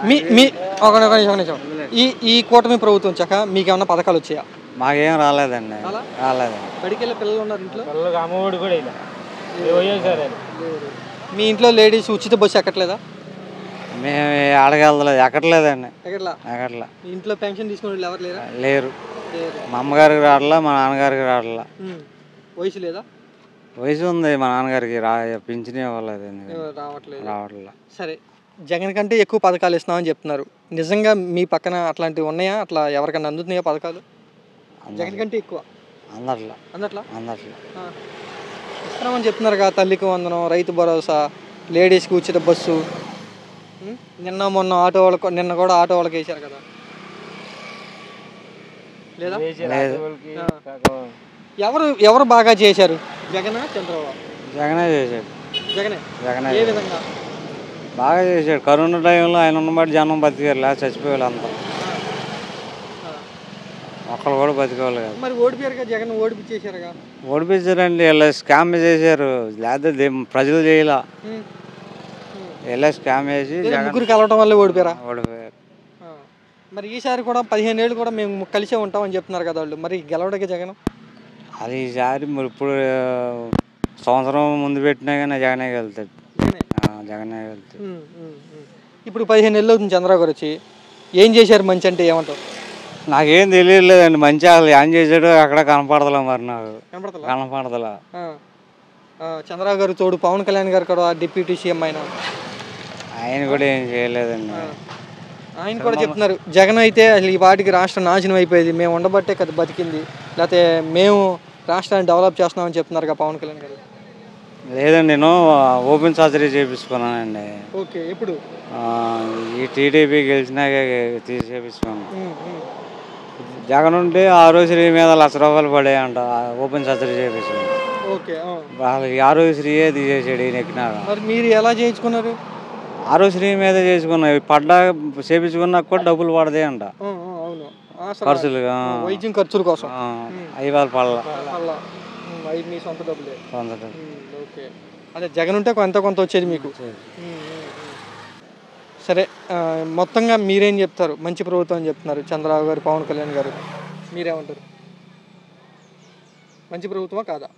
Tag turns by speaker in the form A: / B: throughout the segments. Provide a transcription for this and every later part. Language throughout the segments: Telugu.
A: మీ మీ ఒక నిమిషం. ఈ ఈ కూటమి ప్రభుత్వం వచ్చాక మీకు ఏమన్నా పథకాలు వచ్చాయా?
B: మాకేం రాలేదండి. రాలేదండి.
A: బడికెళ్ళే పిల్లలు ఉన్నారు ఇంట్లో?
C: అమ్మఒడి కూడా ఇలా
A: మీ ఇంట్లో లేడీస్ ఉచిత బస్సు ఎక్కట్లేదా?
B: మేము అడగలలేదు, ఎక్కట్లేదండి.
A: ఎక్కట్లా. మీ ఇంట్లో పెన్షన్ తీసుకునే వాళ్ళు ఎవరు లేరా?
B: లేరు. మా అమ్మగారికి రావట్లా, మా నాన్నగారికి రావట్లా.
A: వయసు లేదా?
B: వయసు ఉంది మా నాన్నగారికి, పింఛన్ ఇవ్వలేదు, రావట్లా.
A: సరే, జగన్ కంటే ఎక్కువ పథకాలు ఇస్తున్నామని చెప్తున్నారు. నిజంగా మీ పక్కన అట్లాంటివి ఉన్నాయా? అట్లా ఎవరికైనా అందుతున్నాయా పథకాలు? జగన్ కంటే ఎక్కువ అందట్లా ఇస్తున్నామని చెప్తున్నారు కదా. తల్లికి వందనం, రైతు భరోసా, లేడీస్కి ఉచిత బస్సు. మొన్న ఆటో వాళ్ళకు, నిన్న కూడా ఆటో వాళ్ళకి వేసారు కదా. లేదా? ఎవరు బాగా చేశారు? జగన్, చంద్రబాబు?
B: జగనే చేశాడు.
A: జగనే. ఏ విధంగా
B: బాగా చేశాడు? కరోనా టైంలో ఆయన ఉన్నమాట జనం బతికారు, లేదా చచ్చిపోయారు అంతా. ఒక్కరు కూడా బతికేవాళ్ళు కాదు.
A: మరి ఓడిపోయారుగా, జగన్ ఓడిపించేశారుగా.
B: ఓడిపించారండి, ఇలా స్కామ్ చేశారు, లేకపోతే ప్రజలు చేయలా. ఇలా స్కామ్ చేసి
A: ముగ్గురు కలవటం వల్ల ఓడిపోయారు. మరి ఈసారి కూడా 15 ఏళ్ళు కూడా మేము కలిసే ఉంటామని చెప్తున్నారు కదా వాళ్ళు. మరి గెలవడానికి జగన్
B: అది ఈసారి మరి ఇప్పుడు సంవత్సరం ముందు పెట్టినా కానీ జగనే వెళ్తాడు. జగనే వెళ్తాడు.
A: ఇప్పుడు 15 ఏళ్ళు అవుతుంది చంద్రబాబు గారు వచ్చి. ఏం చేశారు మంచి అంటే ఏమంటారు?
B: నాకేం తెలియలేదండి. మంచి వాళ్ళు ఏం చేశాడు అక్కడ కనపడదలా. మరి నాకు కనపడదలా.
A: చంద్రబాబు గారు తోడు పవన్ కళ్యాణ్ గారు కూడా డిప్యూటీ సీఎం
B: ఆయన కూడా ఏం చేయలేదండి.
A: ఆయన కూడా చెప్తున్నారు జగన్ అయితే అసలు ఈ పాటికి రాష్ట్రం నాశనం అయిపోయేది, మేము ఉండబట్టే కదా బతికింది, లేకపోతే మేము రాష్ట్రాన్ని డెవలప్ చేస్తున్నామని చెప్తున్నారు కదా పవన్ కళ్యాణ్ గారు.
B: లేదండి, నేను ఓపెన్ సర్జరీ చేయించుకున్నానండి.
A: ఓకే. ఎప్పుడు?
B: ఈ టీడీపీ గెలిచినాక చేయించుకున్నాను. జగన్ ఉంటే ఆరోగ్యశ్రీ మీద ₹1,00,000 పడేయంట. ఓపెన్ సర్జరీ చేయించుకున్నాను.
A: ఓకే.
B: వాళ్ళకి ఆరోగ్యశ్రీయే తీసేసాడు ఈయన ఎక్కినాక.
A: మరి మీరు ఎలా చేయించుకున్నారు?
B: ఆరోగ్యశ్రీ మీద చేసుకున్నా, పడ్డా చేయించుకున్నాక కూడా డబ్బులు పడతాయి అంట.
A: అవును,
B: ఖర్చులు,
A: వైద్యం ఖర్చుల కోసం.
B: అవి వాళ్ళ పడలా.
A: మీ సొంత డబ్బులే. ఓకే. అదే జగన్ ఉంటే కొంత వచ్చేది మీకు. సరే, మొత్తంగా మీరేం చెప్తారు? మంచి ప్రభుత్వం అని చెప్తున్నారు చంద్రబాబు గారు, పవన్ కళ్యాణ్ గారు. మీరేమంటారు? మంచి ప్రభుత్వమా కాదా?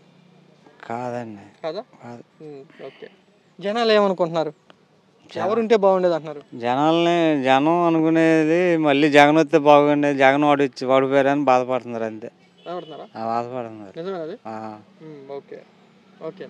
B: కాదండి.
A: కాదా? ఓకే. జనాలు ఏమనుకుంటున్నారు? ఎవరుంటే బాగుండేది అంటున్నారు?
B: జనం అనుకునేది మళ్ళీ జగన్ వస్తే బాగుండేది, జగన్ ఓడిపోయారని బాధపడుతున్నారు అంతే.
A: బాధపడుతున్నారు.
B: బాధపడుతున్నారు.
A: నిజమేనా అది? ఓకే.